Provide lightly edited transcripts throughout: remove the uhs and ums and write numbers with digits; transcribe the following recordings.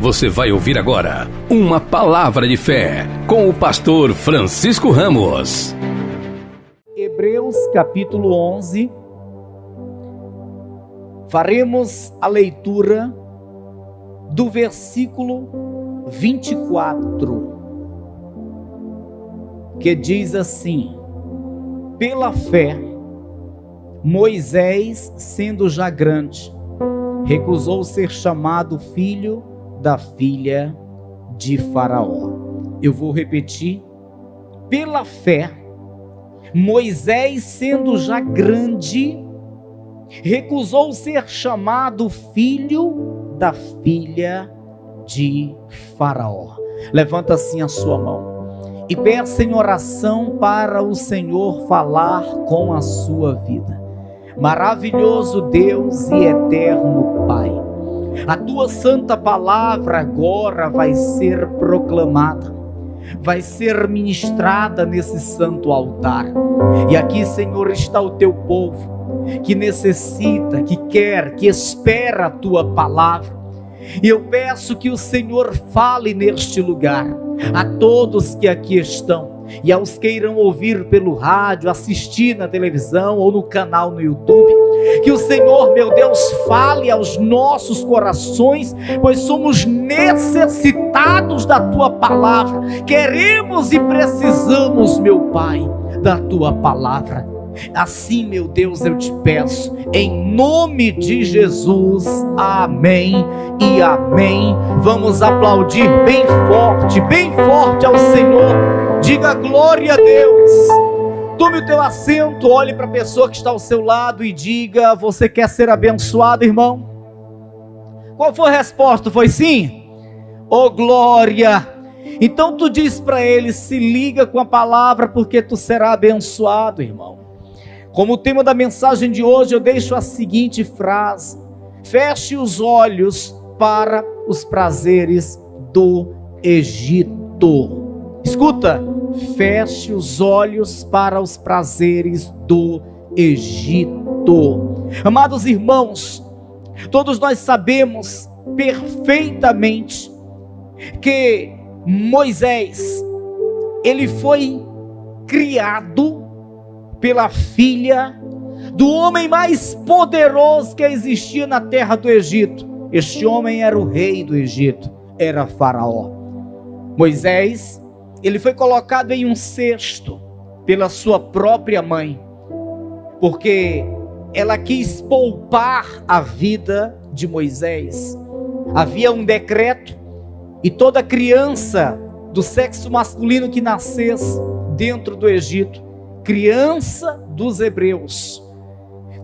Você vai ouvir agora uma palavra de fé com o pastor Francisco Ramos. Hebreus capítulo 11. Faremos a leitura do versículo 24, que diz assim: pela fé, Moisés, sendo já grande, recusou ser chamado filho da filha de Faraó. Eu vou repetir. Pela fé, Moisés, sendo já grande, recusou ser chamado filho da filha de Faraó. Levanta assim a sua mão e peça em oração para o Senhor falar com a sua vida. Maravilhoso Deus e eterno Pai, a tua santa palavra agora vai ser proclamada, vai ser ministrada nesse santo altar. E aqui, Senhor, está o teu povo que necessita, que quer, que espera a tua palavra. E eu peço que o Senhor fale neste lugar a todos que aqui estão e aos que irão ouvir pelo rádio, assistir na televisão ou no canal no YouTube. Que o Senhor, meu Deus, fale aos nossos corações, pois somos necessitados da tua palavra. Queremos e precisamos, meu Pai, da tua palavra. Assim, meu Deus, eu te peço, em nome de Jesus, amém e amém. Vamos aplaudir bem forte ao Senhor. Diga glória a Deus. Tome o teu assento, olhe para a pessoa que está ao seu lado e diga: você quer ser abençoado, irmão? Qual foi a resposta? Foi sim? Oh, glória! Então tu diz para ele: se liga com a palavra, porque tu será abençoado, irmão. Como tema da mensagem de hoje, eu deixo a seguinte frase: feche os olhos para os prazeres do Egito. Escuta, feche os olhos para os prazeres do Egito. Amados irmãos, todos nós sabemos perfeitamente que Moisés, ele foi criado pela filha do homem mais poderoso que existia na terra do Egito. Este homem era o rei do Egito, era Faraó. Moisés, ele foi colocado em um cesto pela sua própria mãe, porque ela quis poupar a vida de Moisés. Havia um decreto, e toda criança do sexo masculino que nascesse dentro do Egito, criança dos hebreus,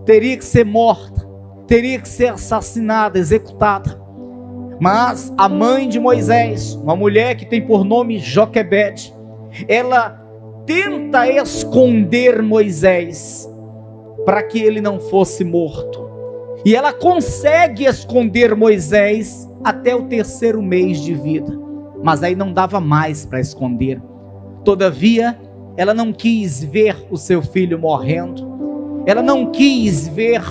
teria que ser morta, teria que ser assassinada, executada. Mas a mãe de Moisés, uma mulher que tem por nome Joquebede, ela tenta esconder Moisés para que ele não fosse morto. E ela consegue esconder Moisés até o 3º mês de vida. Mas aí não dava mais para esconder. Todavia, ela não quis ver o seu filho morrendo. Ela não quis ver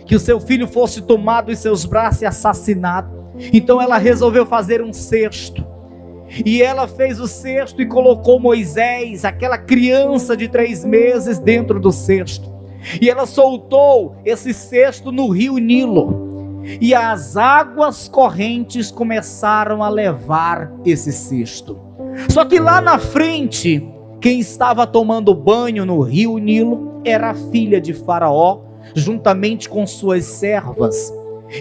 que o seu filho fosse tomado em seus braços e assassinado. Então ela resolveu fazer um cesto. E ela fez o cesto e colocou Moisés, aquela criança de 3 meses, dentro do cesto. E ela soltou esse cesto no rio Nilo. E as águas correntes começaram a levar esse cesto. Só que lá na frente, quem estava tomando banho no rio Nilo era a filha de Faraó, juntamente com suas servas.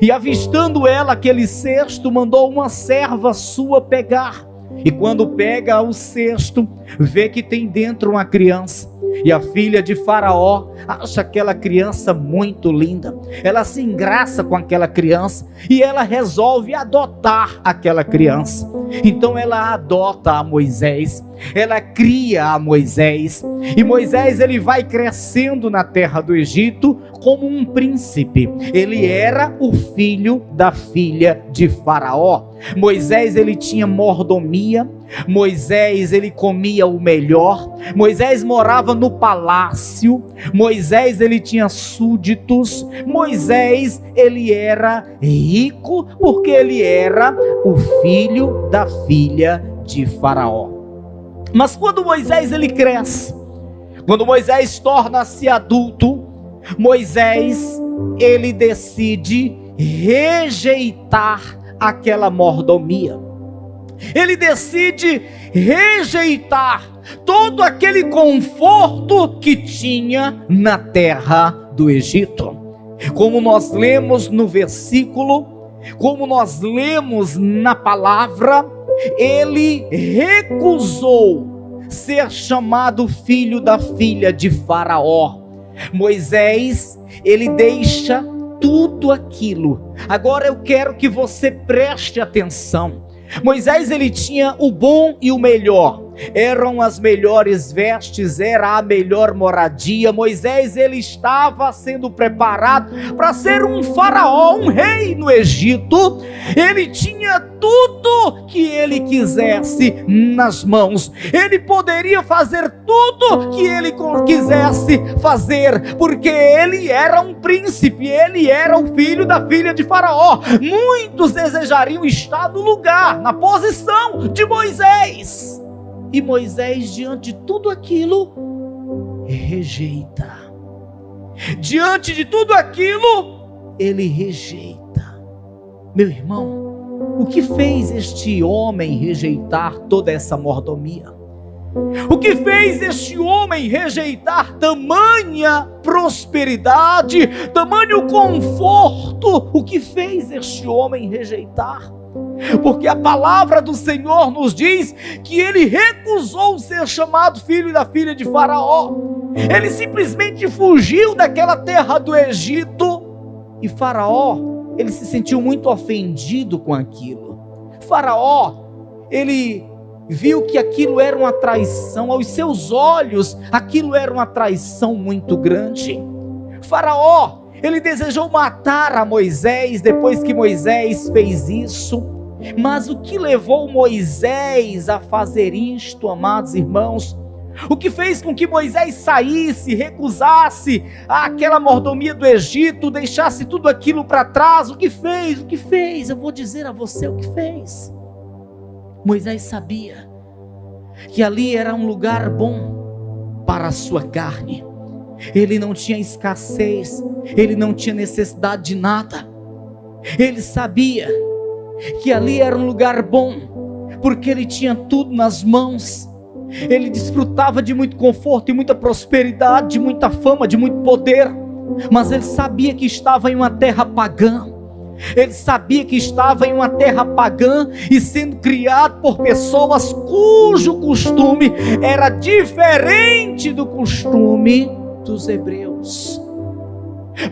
E avistando ela aquele cesto, mandou uma serva sua pegar. E quando pega o cesto, vê que tem dentro uma criança. E a filha de Faraó acha aquela criança muito linda. Ela se engraça com aquela criança e ela resolve adotar aquela criança. Então ela adota a Moisés. ela cria a Moisés, e Moisés ele vai crescendo na terra do Egito como um príncipe. Ele era o filho da filha de Faraó. Moisés ele tinha mordomia, Moisés ele comia o melhor, Moisés morava no palácio, Moisés ele tinha súditos, Moisés ele era rico porque ele era o filho da filha de Faraó. Mas quando Moisés ele cresce, quando Moisés torna-se adulto, Moisés ele decide rejeitar aquela mordomia. Ele decide rejeitar todo aquele conforto que tinha na terra do Egito. Como nós lemos no versículo, como nós lemos na palavra, ele recusou ser chamado filho da filha de Faraó. Moisés, ele deixa tudo aquilo. Agora eu quero que você preste atenção. Moisés ele tinha o bom e o melhor, eram as melhores vestes, era a melhor moradia. Moisés ele estava sendo preparado para ser um faraó, um rei no Egito. Ele tinha tudo que ele quisesse nas mãos, ele poderia fazer tudo que ele quisesse fazer, porque ele era um príncipe, ele era o filho da filha de Faraó. Muitos desejariam estar no lugar, na posição de Moisés. E Moisés, diante de tudo aquilo, rejeita. Diante de tudo aquilo, ele rejeita. Meu irmão, o que fez este homem rejeitar toda essa mordomia? O que fez este homem rejeitar tamanha prosperidade, tamanho conforto? O que fez este homem rejeitar? Porque a palavra do Senhor nos diz que ele recusou ser chamado filho da filha de Faraó. Ele simplesmente fugiu daquela terra do Egito. E Faraó, ele se sentiu muito ofendido com aquilo. Faraó, ele viu que aquilo era uma traição. Aos seus olhos, aquilo era uma traição muito grande. Faraó, ele desejou matar a Moisés depois que Moisés fez isso. Mas o que levou Moisés a fazer isto, amados irmãos? O que fez com que Moisés saísse, recusasse aquela mordomia do Egito, deixasse tudo aquilo para trás? O que fez? O que fez? Eu vou dizer a você o que fez. Moisés sabia que ali era um lugar bom para a sua carne. Ele não tinha escassez, ele não tinha necessidade de nada. Ele sabia que ali era um lugar bom, porque ele tinha tudo nas mãos. Ele desfrutava de muito conforto e muita prosperidade, de muita fama, de muito poder. Mas ele sabia que estava em uma terra pagã. Ele sabia que estava em uma terra pagã e sendo criado por pessoas cujo costume era diferente do costume dos hebreus.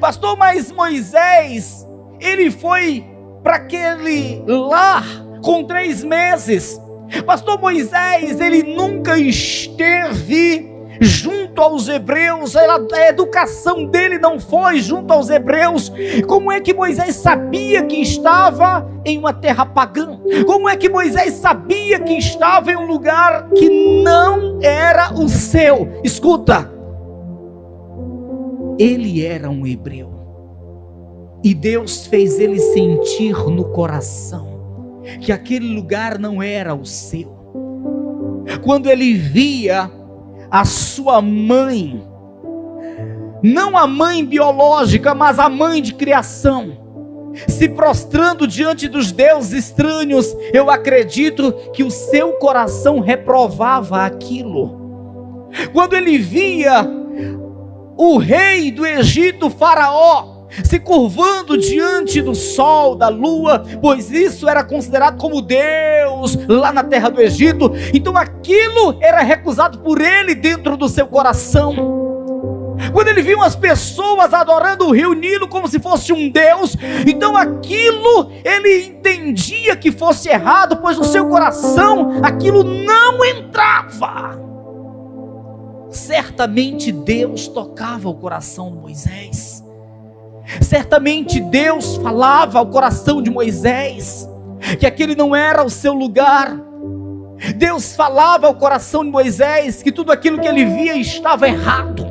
Pastor, mas Moisés, ele foi para aquele lar com 3 meses. Pastor, Moisés, ele nunca esteve junto aos hebreus, a educação dele não foi junto aos hebreus. Como é que Moisés sabia que estava em uma terra pagã? Como é que Moisés sabia que estava em um lugar que não era o seu? Escuta, ele era um hebreu. E Deus fez ele sentir no coração que aquele lugar não era o seu. Quando ele via a sua mãe, não a mãe biológica, mas a mãe de criação, se prostrando diante dos deuses estranhos, eu acredito que o seu coração reprovava aquilo. Quando ele via o rei do Egito, Faraó, se curvando diante do sol, da lua, pois isso era considerado como Deus lá na terra do Egito, então aquilo era recusado por ele dentro do seu coração. quando ele viu as pessoas adorando o rio Nilo como se fosse um deus, então aquilo ele entendia que fosse errado, pois no seu coração aquilo não entrava. Certamente Deus tocava o coração de Moisés, certamente Deus falava ao coração de Moisés que aquele não era o seu lugar. Deus falava ao coração de Moisés que tudo aquilo que ele via estava errado.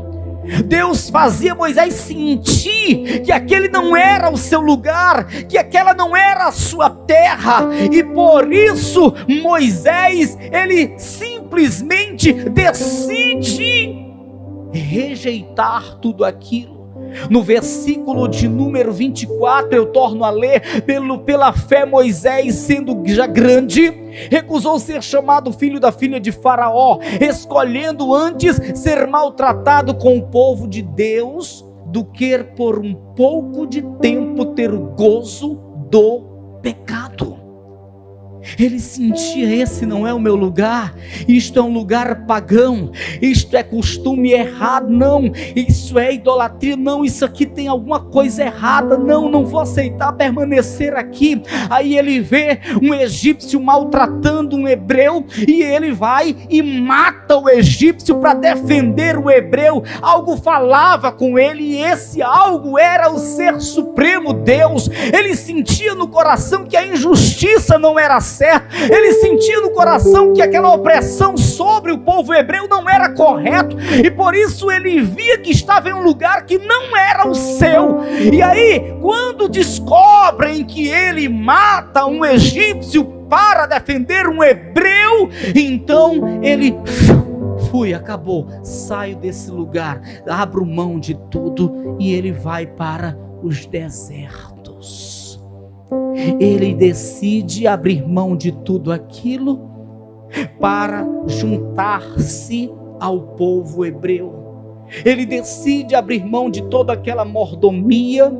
Deus fazia Moisés sentir que aquele não era o seu lugar, que aquela não era a sua terra, e por isso Moisés, ele simplesmente decide rejeitar tudo aquilo. No versículo de número 24, eu torno a ler: pela fé Moisés, sendo já grande, recusou ser chamado filho da filha de Faraó, escolhendo antes ser maltratado com o povo de Deus, do que por um pouco de tempo ter o gozo do pecado. Ele sentia: esse não é o meu lugar, isto é um lugar pagão, isto é costume errado, não, isso é idolatria, não, isso aqui tem alguma coisa errada, não vou aceitar permanecer aqui. Aí ele vê um egípcio maltratando um hebreu, e ele vai e mata o egípcio para defender o hebreu. Algo falava com ele, e esse algo era o Ser Supremo Deus. Ele sentia no coração que a injustiça não era certo, ele sentia no coração que aquela opressão sobre o povo hebreu não era correto, e por isso ele via que estava em um lugar que não era o seu. E aí, quando descobrem que ele mata um egípcio para defender um hebreu, então ele acabou, saio desse lugar, abro mão de tudo, e ele vai para os desertos. Ele decide abrir mão de tudo aquilo para juntar-se ao povo hebreu. Ele decide abrir mão de toda aquela mordomia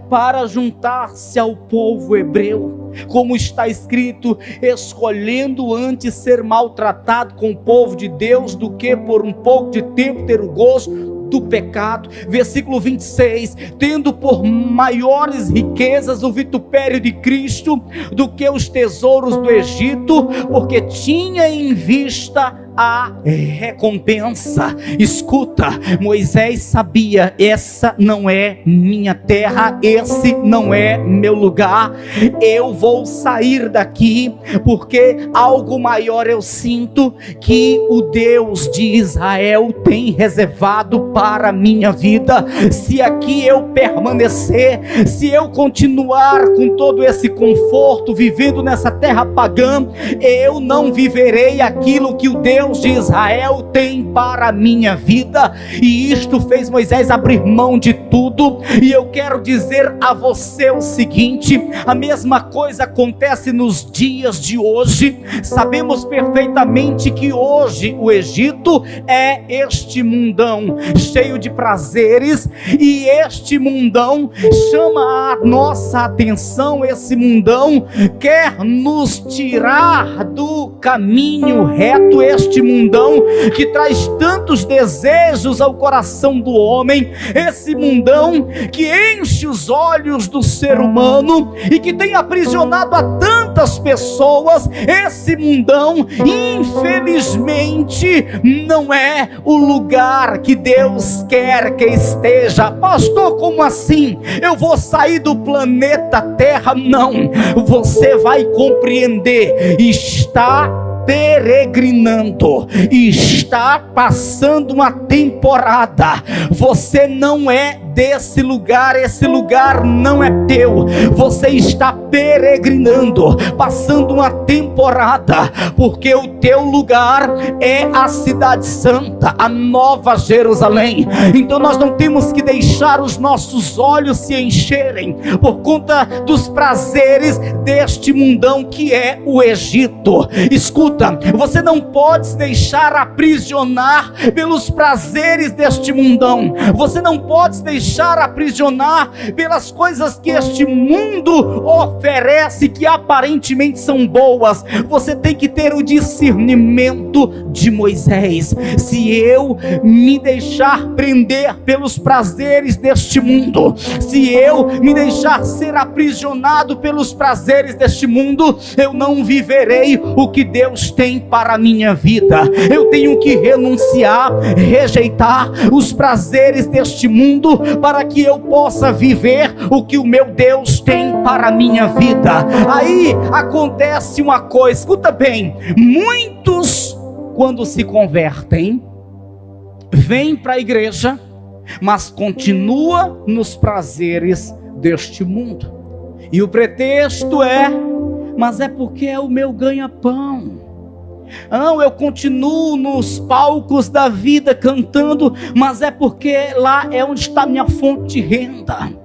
para juntar-se ao povo hebreu. Como está escrito: escolhendo antes ser maltratado com o povo de Deus, do que por um pouco de tempo ter o gozo do pecado. Versículo 26, tendo por maiores riquezas o vitupério de Cristo do que os tesouros do Egito, porque tinha em vista a recompensa. Escuta, Moisés sabia: essa não é minha terra, esse não é meu lugar, eu vou sair daqui, porque algo maior eu sinto que o Deus de Israel tem reservado para a minha vida. Se aqui eu permanecer, se eu continuar com todo esse conforto, vivendo nessa terra pagã, eu não viverei aquilo que o Deus de Israel tem para a minha vida. E isto fez Moisés abrir mão de tudo. E eu quero dizer a você o seguinte: a mesma coisa acontece nos dias de hoje. Sabemos perfeitamente que hoje o Egito é este mundão cheio de prazeres, e este mundão chama a nossa atenção. Esse mundão quer nos tirar do caminho reto, este mundão que traz tantos desejos ao coração do homem, esse mundão que enche os olhos do ser humano e que tem aprisionado a tantas pessoas. Esse mundão, infelizmente, não é o lugar que Deus quer que esteja. Pastor, como assim? Eu vou sair do planeta Terra? Não, você vai compreender. Está peregrinando, está passando uma temporada. Você não é desse lugar, esse lugar não é teu. Você está peregrinando, passando uma temporada, porque o teu lugar é a cidade santa, a Nova Jerusalém. Então nós não temos que deixar os nossos olhos se encherem por conta dos prazeres deste mundão que é o Egito. Escuta, você não pode se deixar aprisionar pelos prazeres deste mundão. Você não pode se deixar deixar aprisionar pelas coisas que este mundo oferece, que aparentemente são boas. Você tem que ter o discernimento de Moisés. Se eu me deixar prender pelos prazeres deste mundo, se eu me deixar ser aprisionado pelos prazeres deste mundo, eu não viverei o que Deus tem para a minha vida. Eu tenho que renunciar, rejeitar os prazeres deste mundo, para que eu possa viver o que o meu Deus tem para a minha vida. Aí acontece uma coisa, escuta bem, muitos quando se convertem, vêm para a igreja, mas continua nos prazeres deste mundo, e o pretexto é: mas é porque é o meu ganha-pão. Não, eu continuo nos palcos da vida cantando, mas é porque lá é onde está minha fonte de renda.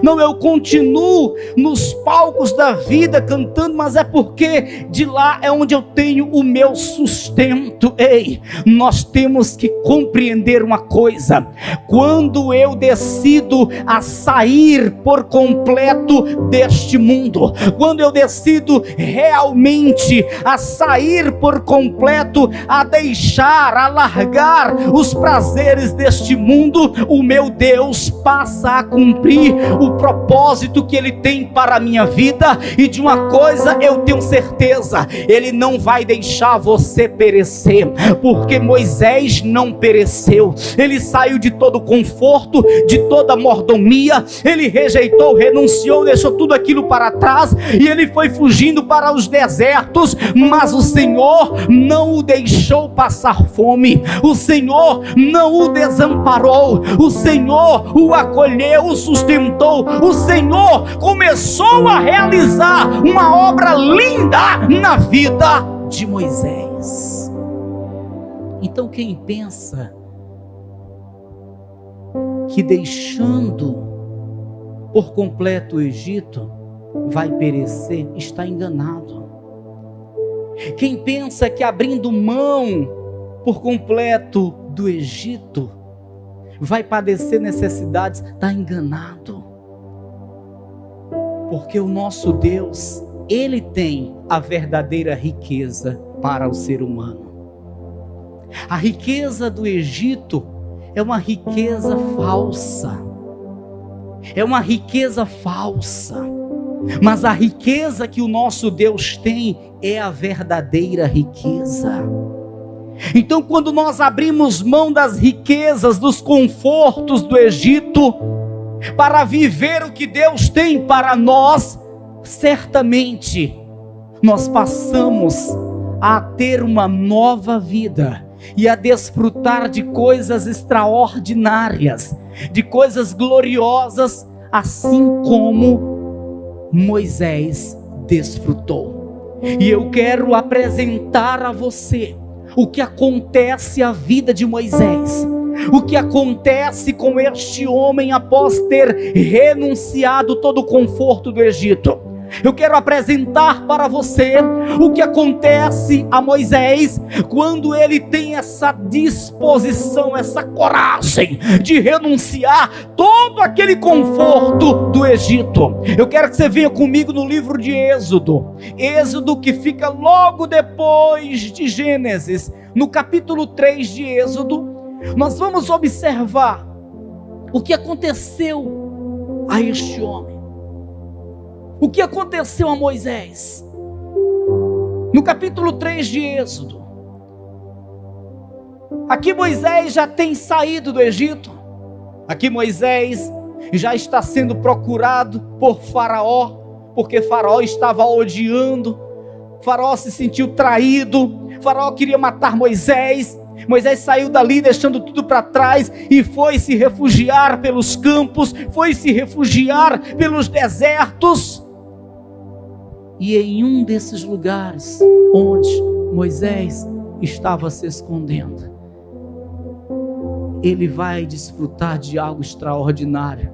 Não, eu continuo nos palcos da vida cantando, mas é porque de lá é onde eu tenho o meu sustento. Ei, nós temos que compreender uma coisa: quando eu decido a sair por completo deste mundo, quando eu decido realmente a sair por completo, a deixar, a largar os prazeres deste mundo, o meu Deus passa a cumprir o propósito que Ele tem para a minha vida. E de uma coisa eu tenho certeza: Ele não vai deixar você perecer, porque Moisés não pereceu. Ele saiu de todo conforto, de toda mordomia, ele rejeitou, renunciou, deixou tudo aquilo para trás, e ele foi fugindo para os desertos, mas o Senhor não o deixou passar fome, o Senhor não o desamparou, o Senhor o acolheu, o sustentou. O Senhor começou a realizar uma obra linda na vida de Moisés. Então quem pensa que deixando por completo o Egito vai perecer, está enganado. Quem pensa que abrindo mão por completo do Egito vai padecer necessidades, está enganado. Porque o nosso Deus, Ele tem a verdadeira riqueza para o ser humano. A riqueza do Egito é uma riqueza falsa. É uma riqueza falsa. Mas a riqueza que o nosso Deus tem é a verdadeira riqueza. Então, quando nós abrimos mão das riquezas, dos confortos do Egito, para viver o que Deus tem para nós, certamente nós passamos a ter uma nova vida e a desfrutar de coisas extraordinárias, de coisas gloriosas, assim como Moisés desfrutou. E eu quero apresentar a você o que acontece à vida de Moisés, o que acontece com este homem após ter renunciado todo o conforto do Egito. Eu quero apresentar para você o que acontece a Moisés quando ele tem essa disposição, essa coragem de renunciar todo aquele conforto do Egito. Eu quero que você venha comigo no livro de Êxodo, Êxodo que fica logo depois de Gênesis, no capítulo 3 de Êxodo. Nós vamos observar o que aconteceu a este homem, o que aconteceu a Moisés. No capítulo 3 de Êxodo, aqui Moisés já tem saído do Egito, aqui Moisés já está sendo procurado por Faraó, porque Faraó estava odiando, Faraó se sentiu traído, Faraó queria matar Moisés. Moisés saiu dali deixando tudo para trás e foi se refugiar pelos campos, foi se refugiar pelos desertos. E em um desses lugares onde Moisés estava se escondendo, ele vai desfrutar de algo extraordinário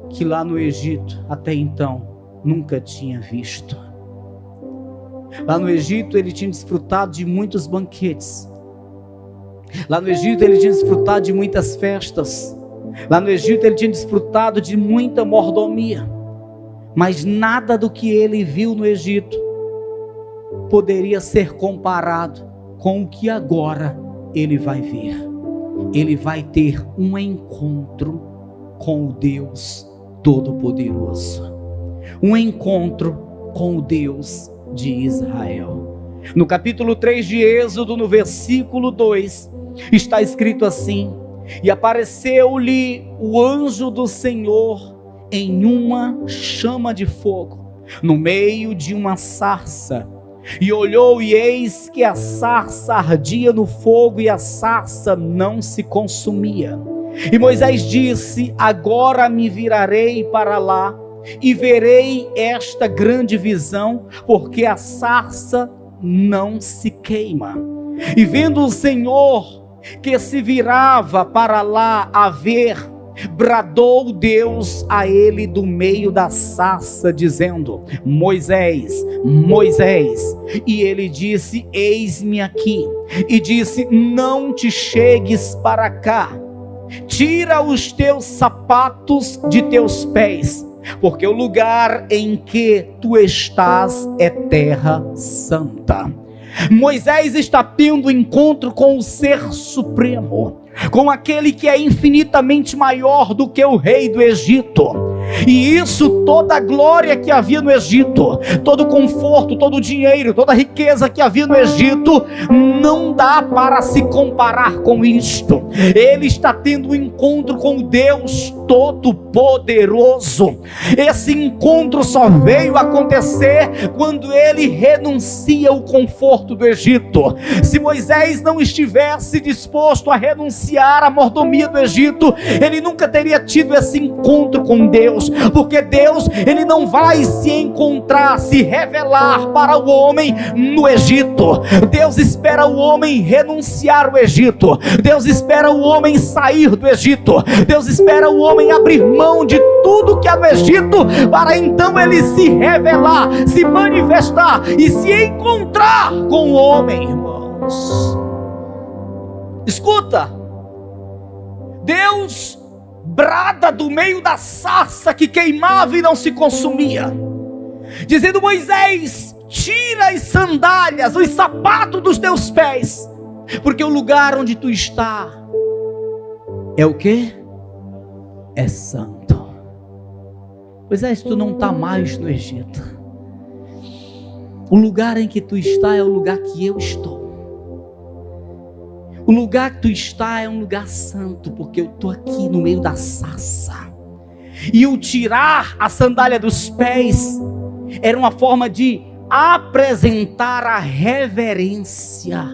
que lá no Egito até então nunca tinha visto. Lá no Egito ele tinha desfrutado de muitos banquetes. Lá no Egito ele tinha desfrutado de muitas festas. Lá no Egito ele tinha desfrutado de muita mordomia, mas nada do que ele viu no Egito poderia ser comparado com o que agora ele vai ver. Ele vai ter um encontro com o Deus Todo-Poderoso, um encontro com o Deus de Israel. No capítulo 3 de Êxodo, no versículo 2, está escrito assim: e apareceu-lhe o anjo do Senhor em uma chama de fogo, no meio de uma sarça. E olhou, e eis que a sarça ardia no fogo, e a sarça não se consumia. E Moisés disse: agora me virarei para lá, e verei esta grande visão, porque a sarça não se queima. E vendo o Senhor que se virava para lá a ver, bradou Deus a ele do meio da sarça, dizendo: Moisés, Moisés. E ele disse: eis-me aqui. E disse: não te chegues para cá, tira os teus sapatos de teus pés, porque o lugar em que tu estás é terra santa. Moisés está tendo encontro com o Ser Supremo, com aquele que é infinitamente maior do que o rei do Egito. E isso, toda a glória que havia no Egito, todo o conforto, todo o dinheiro, toda a riqueza que havia no Egito, não dá para se comparar com isto. Ele está tendo um encontro com o Deus Todo-Poderoso. Esse encontro só veio acontecer quando ele renuncia ao conforto do Egito. Se Moisés não estivesse disposto a renunciar à mordomia do Egito, ele nunca teria tido esse encontro com Deus. Porque Deus, ele não vai se encontrar, se revelar para o homem no Egito. Deus espera o homem renunciar ao Egito. Deus espera o homem sair do Egito. Deus espera o homem abrir mão de tudo que há no Egito, para então ele se revelar, se manifestar e se encontrar com o homem, irmãos. Escuta, Deus brada do meio da sarça que queimava e não se consumia, dizendo: Moisés, tira as sandálias, os sapatos dos teus pés, porque o lugar onde tu está é o quê? É santo. Moisés, tu não está mais no Egito. O lugar em que tu está é o lugar que eu estou. O lugar que tu está é um lugar santo, porque eu estou aqui no meio da sarça. E o tirar a sandália dos pés era uma forma de apresentar a reverência.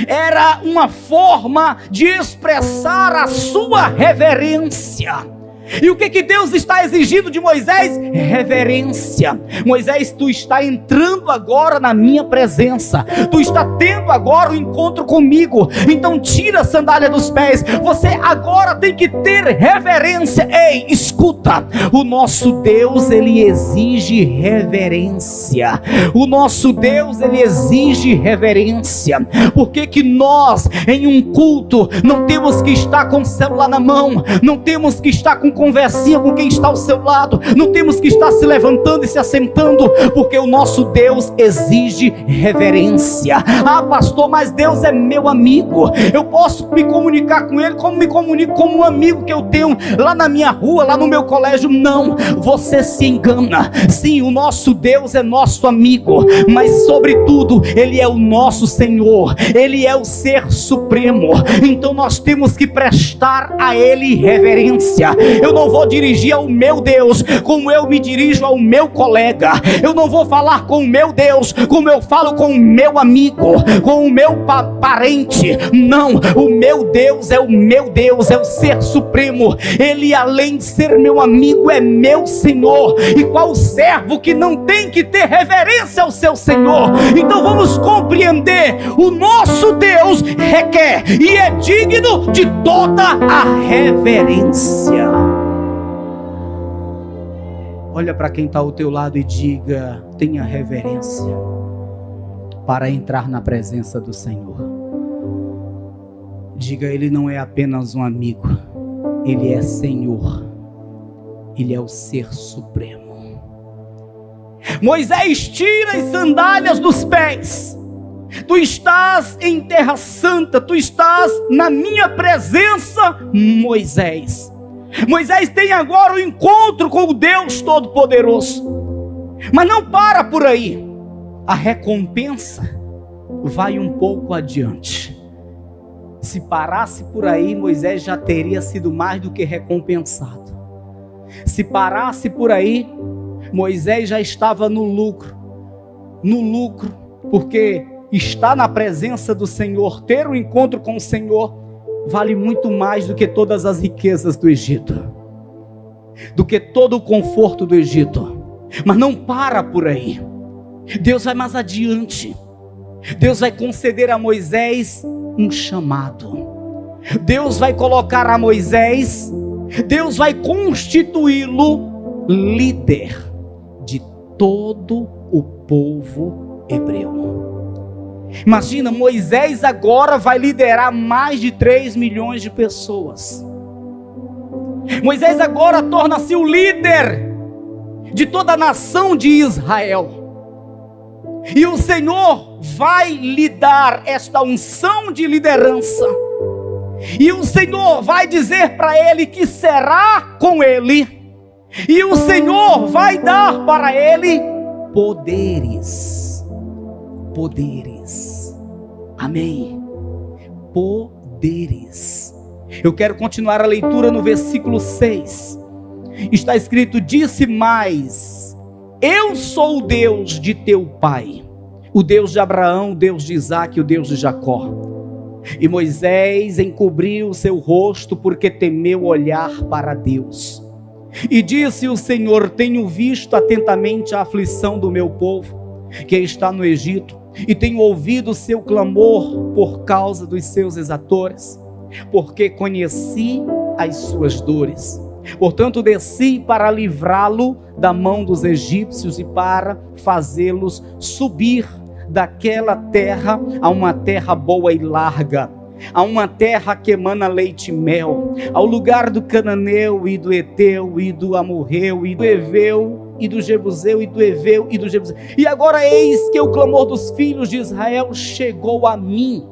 Era uma forma de expressar a sua reverência. E o que Deus está exigindo de Moisés? Reverência. Moisés, tu está entrando agora na minha presença, tu está tendo agora o encontro comigo, então tira a sandália dos pés. Você agora tem que ter reverência. Ei, escuta, o nosso Deus, ele exige reverência. O nosso Deus, ele exige reverência. Por que nós, em um culto, não temos que estar com o celular na mão, não temos que estar com conversinha com quem está ao seu lado, não temos que estar se levantando e se assentando? Porque o nosso Deus exige reverência. Ah, pastor, mas Deus é meu amigo, eu posso me comunicar com Ele como me comunico com um amigo que eu tenho lá na minha rua, lá no meu colégio. Não, você se engana. Sim, o nosso Deus é nosso amigo, mas sobretudo Ele é o nosso Senhor, Ele é o Ser Supremo. Então nós temos que prestar a Ele reverência. Eu não vou dirigir ao meu Deus como eu me dirijo ao meu colega. Eu não vou falar com o meu Deus como eu falo com o meu amigo, com o meu parente. Não, o meu Deus é o meu Deus, é o Ser Supremo. Ele, além de ser meu amigo, é meu Senhor. E qual servo que não tem que ter reverência ao seu Senhor? Então vamos compreender: o nosso Deus requer e é digno de toda a reverência. Olha para quem está ao teu lado e diga: tenha reverência para entrar na presença do Senhor. Diga: Ele não é apenas um amigo, Ele é Senhor, Ele é o Ser Supremo. Moisés, tira as sandálias dos pés. Tu estás em terra santa, tu estás na minha presença, Moisés. Moisés tem agora um encontro com o Deus Todo-Poderoso. Mas não para por aí. A recompensa vai um pouco adiante. Se parasse por aí, Moisés já teria sido mais do que recompensado. Se parasse por aí, Moisés já estava no lucro, porque estar na presença do Senhor, ter um encontro com o Senhor, vale muito mais do que todas as riquezas do Egito, do que todo o conforto do Egito. Mas não para por aí. Deus vai mais adiante. Deus vai conceder a Moisés um chamado. Deus vai colocar a Moisés, Deus vai constituí-lo líder de todo o povo hebreu. Imagina, Moisés agora vai liderar mais de 3 milhões de pessoas. Moisés agora torna-se o líder de toda a nação de Israel. E o Senhor vai lhe dar esta unção de liderança. E o Senhor vai dizer para ele que será com ele. E o Senhor vai dar para ele poderes. Poderes. Amém. Poderes. Eu quero continuar a leitura no versículo 6. Está escrito: disse mais: eu sou o Deus de teu pai, o Deus de Abraão, o Deus de Isaque, o Deus de Jacó. E Moisés encobriu o seu rosto, porque temeu olhar para Deus. E disse o Senhor: tenho visto atentamente a aflição do meu povo, que está no Egito, e tenho ouvido o seu clamor por causa dos seus exatores, porque conheci as suas dores. Portanto, desci para livrá-lo da mão dos egípcios e para fazê-los subir daquela terra a uma terra boa e larga, a uma terra que emana leite e mel, ao lugar do cananeu e do eteu e do amorreu e do eveu e do jebuseu e do eveu e do jebuseu. E agora eis que o clamor dos filhos de Israel chegou a mim,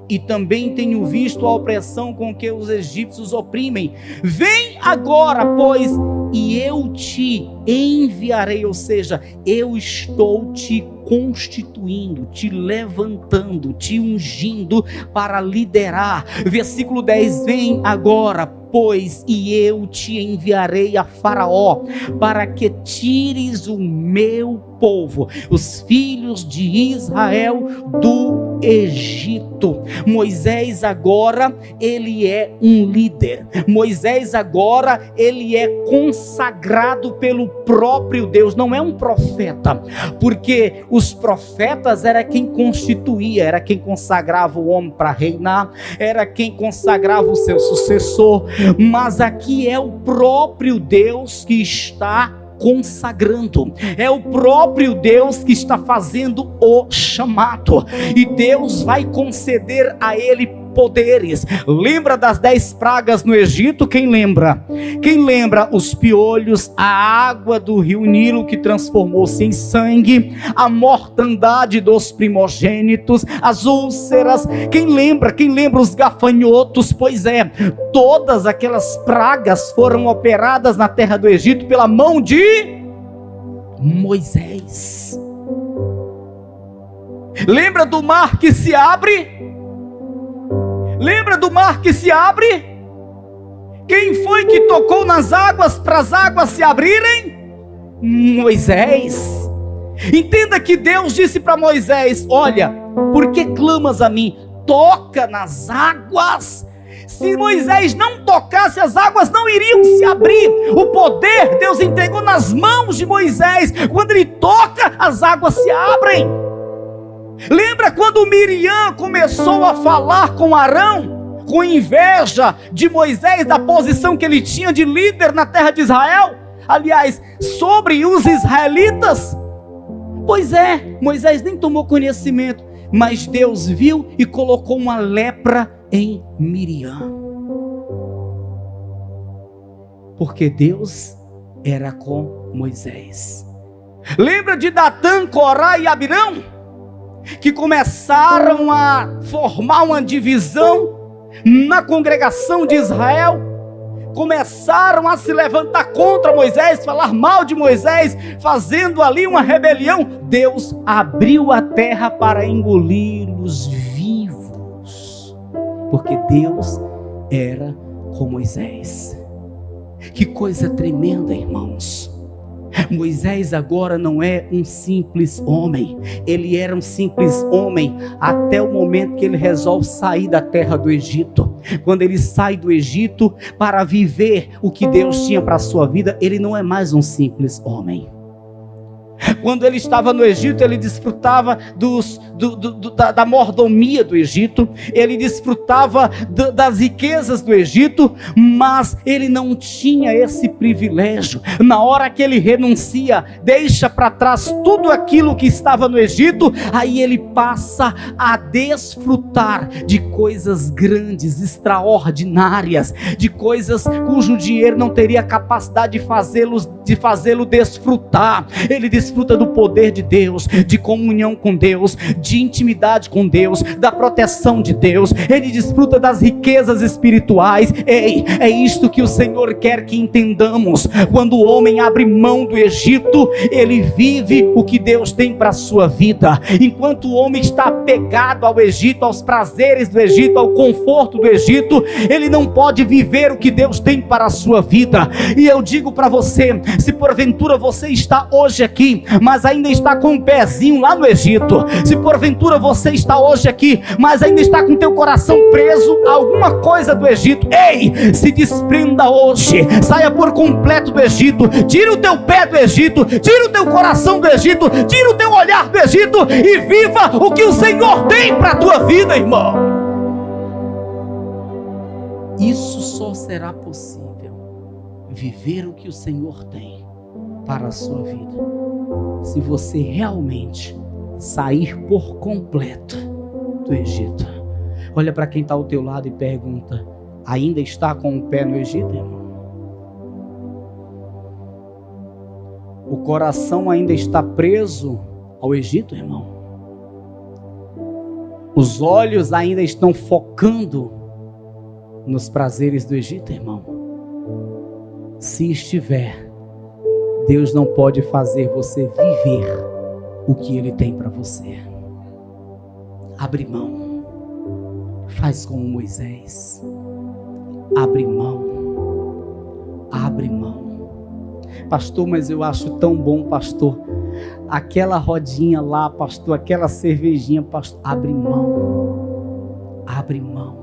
e também tenho visto a opressão com que os egípcios oprimem. Vem agora, pois, e eu te enviarei, ou seja, eu estou te constituindo, te levantando, te ungindo para liderar. Versículo 10, vem agora, pois, e eu te enviarei a Faraó, para que tires o meu povo, os filhos de Israel, do Egito. Moisés agora, ele é um líder. Moisés agora, ele é consagrado pelo próprio Deus, não é um profeta, porque os profetas era quem constituía, era quem consagrava o homem para reinar, era quem consagrava o seu sucessor. Mas aqui é o próprio Deus que está consagrando, é o próprio Deus que está fazendo o chamado, e Deus vai conceder a ele poderes. Lembra das 10 pragas no Egito? Quem lembra? Quem lembra? Os piolhos, a água do rio Nilo que transformou-se em sangue, a mortandade dos primogênitos, as úlceras. Quem lembra? Quem lembra os gafanhotos? Pois é, todas aquelas pragas foram operadas na terra do Egito pela mão de Moisés. Lembra do mar que se abre? Lembra do mar que se abre? Quem foi que tocou nas águas para as águas se abrirem? Moisés. Entenda que Deus disse para Moisés: olha, por que clamas a mim? Toca nas águas. Se Moisés não tocasse, as águas não iriam se abrir. O poder Deus entregou nas mãos de Moisés. Quando ele toca, as águas se abrem. Lembra quando Miriam começou a falar com Arão, com inveja de Moisés, da posição que ele tinha de líder na terra de Israel? Aliás, sobre os israelitas? Pois é, Moisés nem tomou conhecimento, mas Deus viu e colocou uma lepra em Miriam. porque Deus era com Moisés. Lembra de Datã, Corá e Abirão, que começaram a formar uma divisão na congregação de Israel, começaram a se levantar contra Moisés, falar mal de Moisés, fazendo ali uma rebelião. Deus abriu a terra para engoli-los vivos, porque Deus era com Moisés. Que coisa tremenda, irmãos. Moisés agora não é um simples homem. Ele era um simples homem até o momento que ele resolve sair da terra do Egito. Quando ele sai do Egito para viver o que Deus tinha para a sua vida, ele não é mais um simples homem. Quando ele estava no Egito, ele desfrutava da mordomia do Egito, ele desfrutava das riquezas do Egito, mas ele não tinha esse privilégio. Na hora que ele renuncia, deixa para trás tudo aquilo que estava no Egito, aí ele passa a desfrutar de coisas grandes, extraordinárias, de coisas cujo dinheiro não teria capacidade de fazê-lo desfrutar. Ele desfruta do poder de Deus, de comunhão com Deus, de intimidade com Deus, da proteção de Deus. Ele desfruta das riquezas espirituais. Ei, é isto que o Senhor quer que entendamos. Quando o homem abre mão do Egito, ele vive o que Deus tem para a sua vida. Enquanto o homem está apegado ao Egito, aos prazeres do Egito, ao conforto do Egito, ele não pode viver o que Deus tem para a sua vida. E eu digo para você, se porventura você está hoje aqui, mas ainda está com um pezinho lá no Egito, se porventura você está hoje aqui, mas ainda está com teu coração preso a alguma coisa do Egito, ei, se desprenda hoje, saia por completo do Egito, tira o teu pé do Egito, tira o teu coração do Egito, tira o teu olhar do Egito e viva o que o Senhor tem para a tua vida, irmão. Isso só será possível, viver o que o Senhor tem para a sua vida, se você realmente sair por completo do Egito. Olha para quem está ao teu lado e pergunta: ainda está com o pé no Egito, irmão? O coração ainda está preso ao Egito, irmão? Os olhos ainda estão focando nos prazeres do Egito, irmão? Se estiver, Deus não pode fazer você viver o que Ele tem para você. Abre mão. Faz como Moisés. Abre mão. Abre mão. Pastor, mas eu acho tão bom, pastor. Aquela rodinha lá, pastor. Aquela cervejinha, pastor. Abre mão. Abre mão.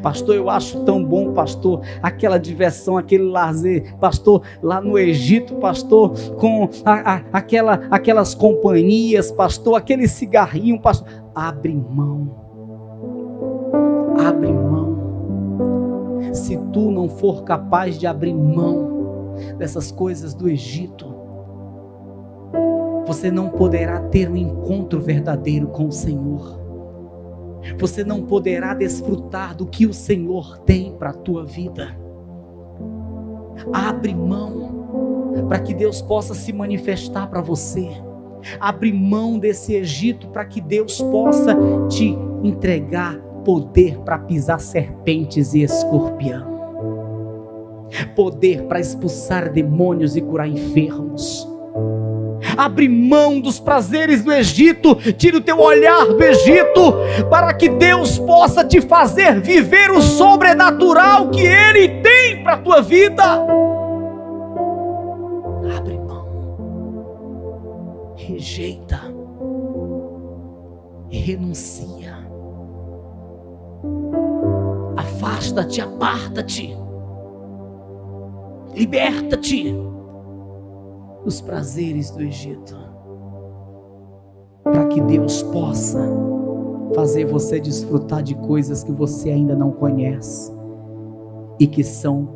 Pastor, eu acho tão bom, pastor, aquela diversão, aquele lazer, pastor, lá no Egito, pastor, com aquelas companhias, pastor, aquele cigarrinho, pastor. Abre mão. Abre mão. Se tu não for capaz de abrir mão dessas coisas do Egito, você não poderá ter um encontro verdadeiro com o Senhor. Você não poderá desfrutar do que o Senhor tem para a tua vida. Abre mão para que Deus possa se manifestar para você. Abre mão desse Egito para que Deus possa te entregar poder para pisar serpentes e escorpião, poder para expulsar demônios e curar enfermos. Abre mão dos prazeres do Egito, tira o teu olhar do Egito, para que Deus possa te fazer viver o sobrenatural que Ele tem para a tua vida. Abre mão, rejeita, renuncia, afasta-te, aparta-te, liberta-te dos prazeres do Egito, para que Deus possa fazer você desfrutar de coisas que você ainda não conhece e que são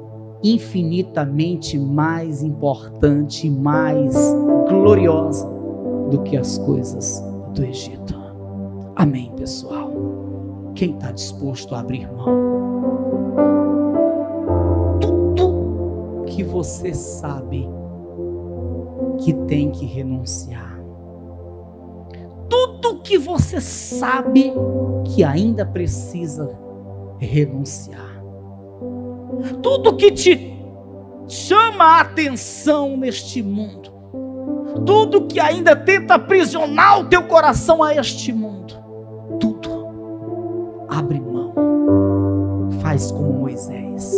infinitamente mais importantes, mais gloriosas do que as coisas do Egito. Amém, pessoal? Quem está disposto a abrir mão? Tudo que você sabe que tem que renunciar. Tudo que você sabe que ainda precisa renunciar. Tudo que te chama a atenção neste mundo. Tudo que ainda tenta aprisionar o teu coração a este mundo. Tudo. Abre mão. Faz como Moisés.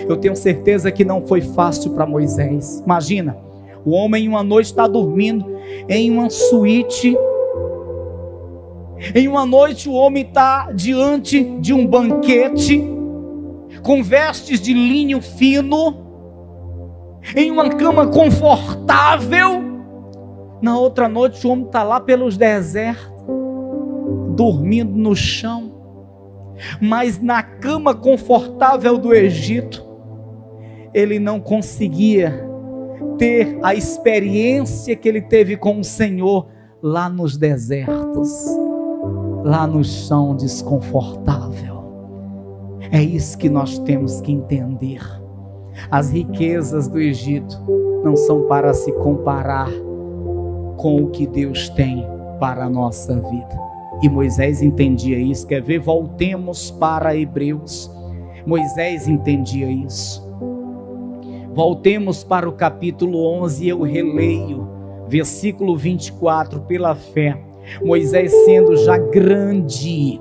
Eu tenho certeza que não foi fácil para Moisés. Imagina, o homem em uma noite está dormindo em uma suíte. Em uma noite o homem está diante de um banquete, com vestes de linho fino, em uma cama confortável. Na outra noite o homem está lá pelos desertos, dormindo no chão. Mas na cama confortável do Egito, ele não conseguia ter a experiência que ele teve com o Senhor lá nos desertos, lá no chão desconfortável. É isso que nós temos que entender. As riquezas do Egito não são para se comparar com o que Deus tem para a nossa vida. E Moisés entendia isso. Quer ver? Voltemos para Hebreus. Moisés entendia isso. Voltemos para o capítulo 11 e eu releio, versículo 24, pela fé. Moisés, sendo já grande,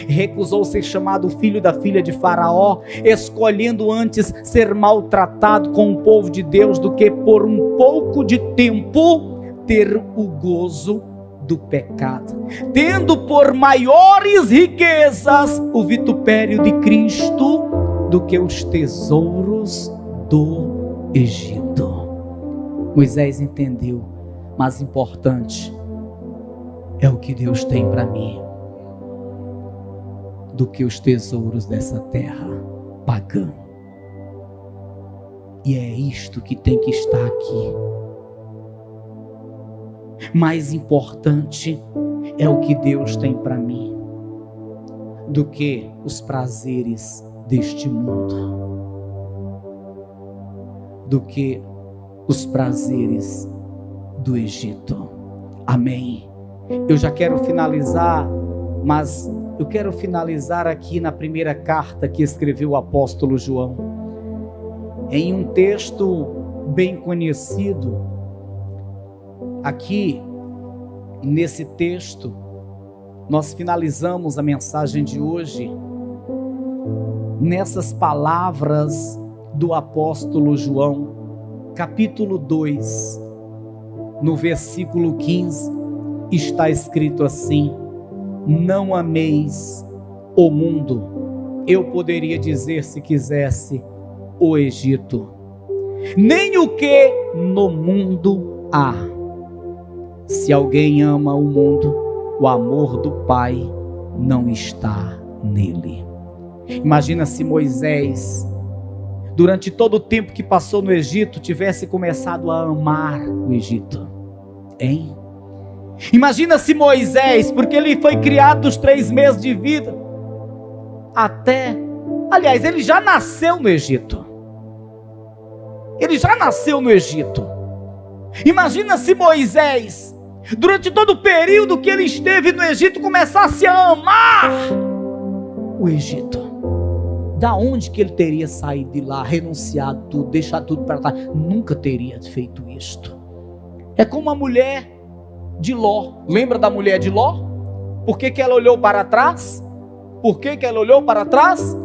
recusou ser chamado filho da filha de Faraó, escolhendo antes ser maltratado com o povo de Deus do que por um pouco de tempo ter o gozo do pecado, tendo por maiores riquezas o vitupério de Cristo do que os tesouros do Egito. Moisés entendeu, mas importante é o que Deus tem para mim do que os tesouros dessa terra pagã. E é isto que tem que estar aqui. Mais importante é o que Deus tem para mim do que os prazeres deste mundo, do que os prazeres do Egito. Amém. Eu já quero finalizar, mas eu quero finalizar aqui na primeira carta que escreveu o apóstolo João, em um texto bem conhecido. Aqui, nesse texto, nós finalizamos a mensagem de hoje nessas palavras do apóstolo João, capítulo 2, no versículo 15, está escrito assim: não ameis o mundo. Eu poderia dizer, se quisesse, o Egito, nem o que no mundo há. Se alguém ama o mundo, o amor do Pai não está nele. Imagina se Moisés, durante todo o tempo que passou no Egito, tivesse começado a amar o Egito, hein? Imagina se Moisés, porque ele foi criado dos 3 meses de vida, aliás, ele já nasceu no Egito. Ele já nasceu no Egito. Imagina se Moisés, durante todo o período que ele esteve no Egito, começasse a amar o Egito. Da onde que ele teria saído de lá, renunciado tudo, deixado tudo para trás? Nunca teria feito isto. É como a mulher de Ló. Lembra da mulher de Ló? Por que que ela olhou para trás? Por que que ela olhou para trás?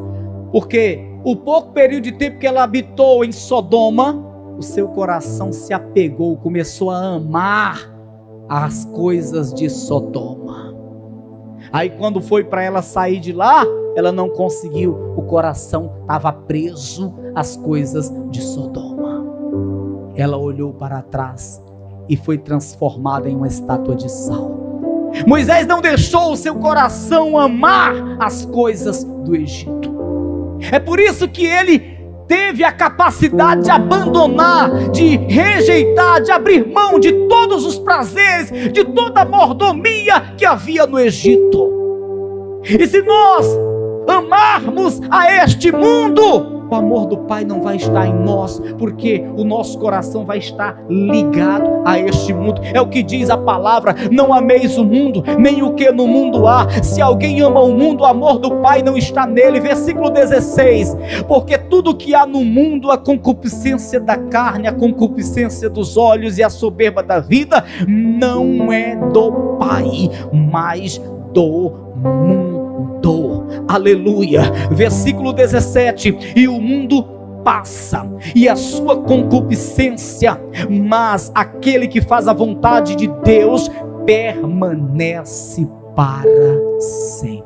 Porque o pouco período de tempo que ela habitou em Sodoma, o seu coração se apegou, começou a amar as coisas de Sodoma. Aí quando foi para ela sair de lá, ela não conseguiu, o coração estava preso às coisas de Sodoma. Ela olhou para trás e foi transformada em uma estátua de sal. Moisés não deixou o seu coração amar as coisas do Egito. É por isso que ele teve a capacidade de abandonar, de rejeitar, de abrir mão de todos os prazeres, de toda a mordomia que havia no Egito. E se nós amarmos a este mundo, o amor do Pai não vai estar em nós, porque o nosso coração vai estar ligado a este mundo. É o que diz a palavra: não ameis o mundo, nem o que no mundo há. Se alguém ama o mundo, o amor do Pai não está nele. Versículo 16: porque tudo que há no mundo, a concupiscência da carne, a concupiscência dos olhos e a soberba da vida, não é do Pai, mas do mundo. Aleluia. Versículo 17: e o mundo passa e a sua concupiscência, mas aquele que faz a vontade de Deus permanece para sempre.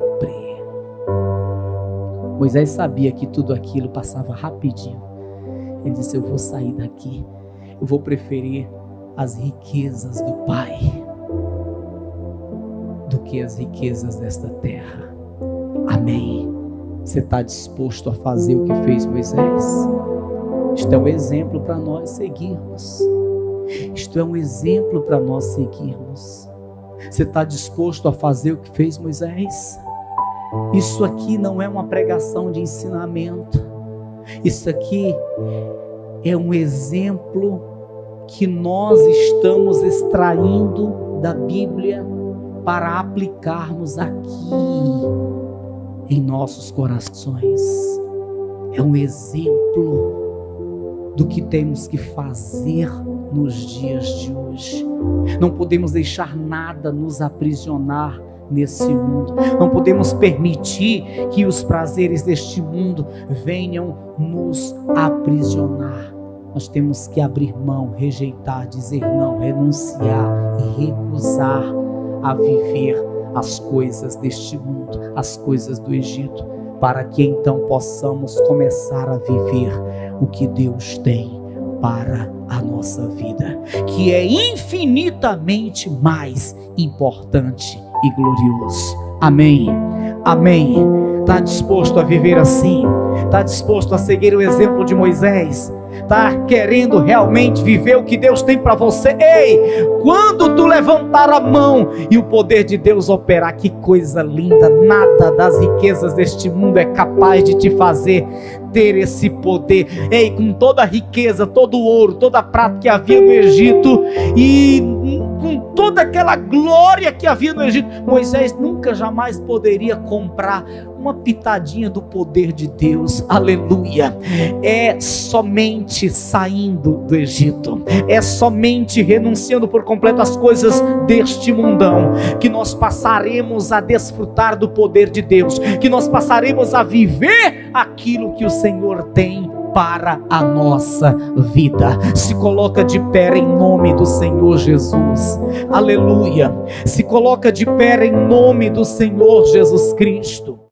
Moisés sabia que tudo aquilo passava rapidinho. Ele disse: eu vou sair daqui, eu vou preferir as riquezas do Pai do que as riquezas desta terra. Amém. Você está disposto a fazer o que fez Moisés? Isto é um exemplo para nós seguirmos. Isto é um exemplo para nós seguirmos. Você está disposto a fazer o que fez Moisés? Isso aqui não é uma pregação de ensinamento. Isso aqui é um exemplo que nós estamos extraindo da Bíblia para aplicarmos aqui em nossos corações. É um exemplo do que temos que fazer nos dias de hoje. Não podemos deixar nada nos aprisionar nesse mundo. Não podemos permitir que os prazeres deste mundo venham nos aprisionar. Nós temos que abrir mão, rejeitar, dizer não, renunciar e recusar a viver as coisas deste mundo, as coisas do Egito, para que então possamos começar a viver o que Deus tem para a nossa vida, que é infinitamente mais importante e glorioso. Amém. Amém. Está disposto a viver assim? Está disposto a seguir o exemplo de Moisés? Está querendo realmente viver o que Deus tem para você? Ei, quando tu levantar a mão e o poder de Deus operar, que coisa linda! Nada das riquezas deste mundo é capaz de te fazer ter esse poder. Ei, com toda a riqueza, todo o ouro, toda a prata que havia no Egito e com toda aquela glória que havia no Egito, Moisés nunca jamais poderia comprar uma pitadinha do poder de Deus. Aleluia. É somente saindo do Egito, é somente renunciando por completo às coisas deste mundão, que nós passaremos a desfrutar do poder de Deus, que nós passaremos a viver aquilo que o Senhor tem para a nossa vida. Se coloca de pé em nome do Senhor Jesus. Aleluia. Se coloca de pé em nome do Senhor Jesus Cristo.